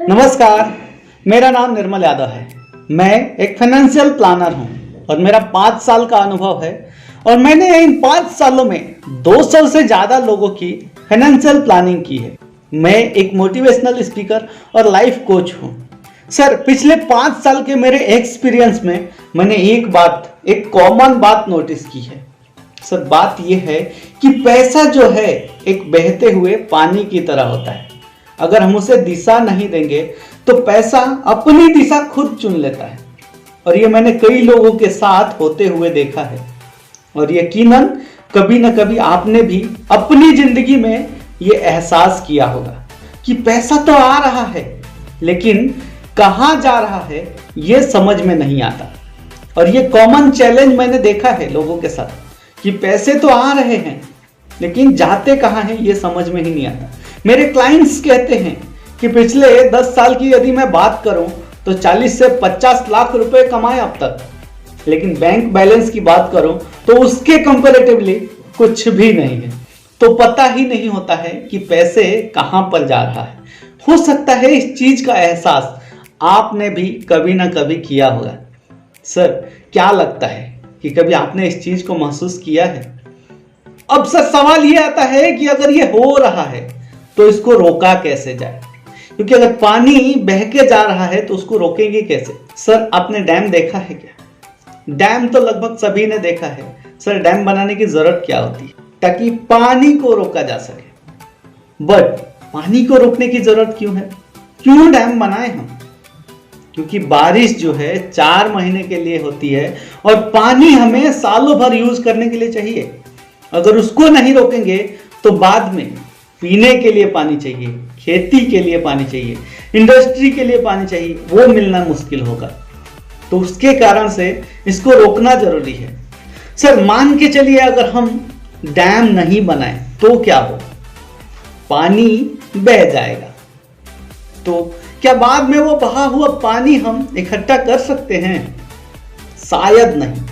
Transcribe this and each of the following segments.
नमस्कार, मेरा नाम निर्मल यादव है। मैं एक फाइनेंशियल प्लानर हूं और मेरा 5 साल का अनुभव है और मैंने इन 5 सालों में 200 से ज़्यादा लोगों की फाइनेंशियल प्लानिंग की है। मैं एक मोटिवेशनल स्पीकर और लाइफ कोच हूं। सर, पिछले 5 साल के मेरे एक्सपीरियंस में मैंने एक कॉमन बात नोटिस की है। सर, बात यह है कि पैसा जो है एक बहते हुए पानी की तरह होता है। अगर हम उसे दिशा नहीं देंगे तो पैसा अपनी दिशा खुद चुन लेता है और ये मैंने कई लोगों के साथ होते हुए देखा है। और यकीनन कभी न कभी आपने भी अपनी जिंदगी में ये एहसास किया होगा कि पैसा तो आ रहा है लेकिन कहाँ जा रहा है ये समझ में नहीं आता। और ये कॉमन चैलेंज मैंने देखा है लोगों के साथ कि पैसे तो आ रहे हैं लेकिन जाते कहाँ हैं ये समझ में ही नहीं आता। मेरे क्लाइंट्स कहते हैं कि पिछले 10 साल की यदि मैं बात करूं तो 40 से 50 लाख रुपए कमाए अब तक, लेकिन बैंक बैलेंस की बात करूं तो उसके कंपैरेटिवली कुछ भी नहीं है। तो पता ही नहीं होता है कि पैसे कहां पर जा रहा है। हो सकता है इस चीज का एहसास आपने भी कभी ना कभी किया होगा। सर, क्या लगता है कि कभी आपने इस चीज को महसूस किया है? अब सर, सवाल ये आता है कि अगर ये हो रहा है तो इसको रोका कैसे जाए, क्योंकि अगर पानी बह के जा रहा है तो उसको रोकेंगे कैसे? सर, आपने डैम देखा है क्या? डैम तो लगभग सभी ने देखा है। सर, डैम बनाने की जरूरत क्या होती है? ताकि पानी को रोका जा सके। बट पानी को रोकने की जरूरत क्यों है? क्यों डैम बनाए हम? क्योंकि बारिश जो है 4 महीने के लिए होती है और पानी हमें सालों भर यूज करने के लिए चाहिए। अगर उसको नहीं रोकेंगे तो बाद में पीने के लिए पानी चाहिए, खेती के लिए पानी चाहिए, इंडस्ट्री के लिए पानी चाहिए, वो मिलना मुश्किल होगा। तो उसके कारण से इसको रोकना जरूरी है। सर, मान के चलिए अगर हम डैम नहीं बनाए तो क्या हो? पानी बह जाएगा। तो क्या बाद में वो बहा हुआ पानी हम इकट्ठा कर सकते हैं? शायद नहीं।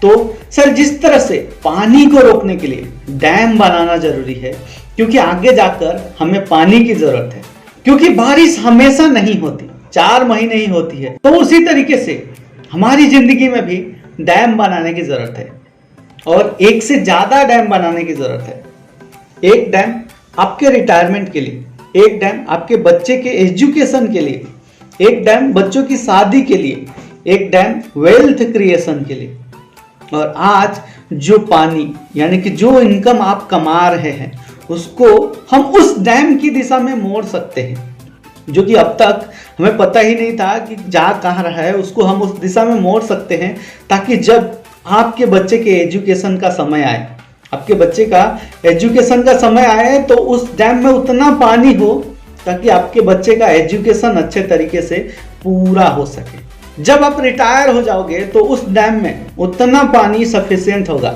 तो सर, जिस तरह से पानी को रोकने के लिए डैम बनाना जरूरी है, क्योंकि आगे जाकर हमें पानी की जरूरत है, क्योंकि बारिश हमेशा नहीं होती, 4 महीने ही होती है। तो उसी तरीके से हमारी जिंदगी में भी डैम बनाने की जरूरत है और एक से ज्यादा डैम बनाने की जरूरत है। एक डैम आपके रिटायरमेंट के लिए, एक डैम आपके बच्चे के एजुकेशन के लिए, एक डैम बच्चों की शादी के लिए, एक डैम वेल्थ क्रिएशन के लिए। और आज जो पानी यानी कि जो इनकम आप कमा रहे हैं उसको हम उस डैम की दिशा में मोड़ सकते हैं, जो कि अब तक हमें पता ही नहीं था कि जा कहाँ रहा है। उसको हम उस दिशा में मोड़ सकते हैं ताकि जब आपके बच्चे के एजुकेशन का समय आए, आपके बच्चे का एजुकेशन का समय आए तो उस डैम में उतना पानी हो ताकि आपके बच्चे का एजुकेशन अच्छे तरीके से पूरा हो सके। जब आप रिटायर हो जाओगे तो उस डैम में उतना पानी सफिशिएंट होगा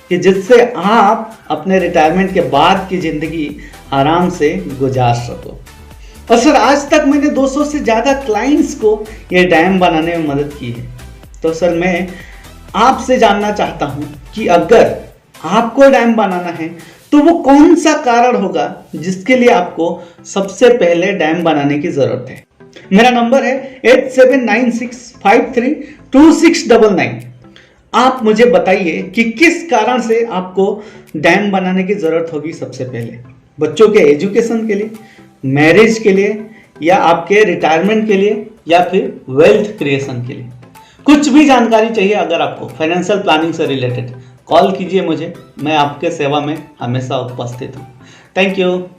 कि जिससे आप अपने रिटायरमेंट के बाद की जिंदगी आराम से गुजार सको। और सर, आज तक मैंने 200 से ज़्यादा क्लाइंट्स को ये डैम बनाने में मदद की है। तो सर, मैं आपसे जानना चाहता हूँ कि अगर आपको डैम बनाना है तो वो कौन सा कारण होगा जिसके लिए आपको सबसे पहले डैम बनाने की जरूरत है? मेरा नंबर है 8796532699। आप मुझे बताइए कि किस कारण से आपको डैम बनाने की जरूरत होगी सबसे पहले। बच्चों के एजुकेशन के लिए, मैरिज के लिए, या आपके रिटायरमेंट के लिए, या फिर वेल्थ क्रिएशन के लिए। कुछ भी जानकारी चाहिए अगर आपको फाइनेंशियल प्लानिंग से रिलेटेड, कॉल कीजिए मुझे। मैं आपके सेवा में हमेशा उपस्थित हूँ। Thank you.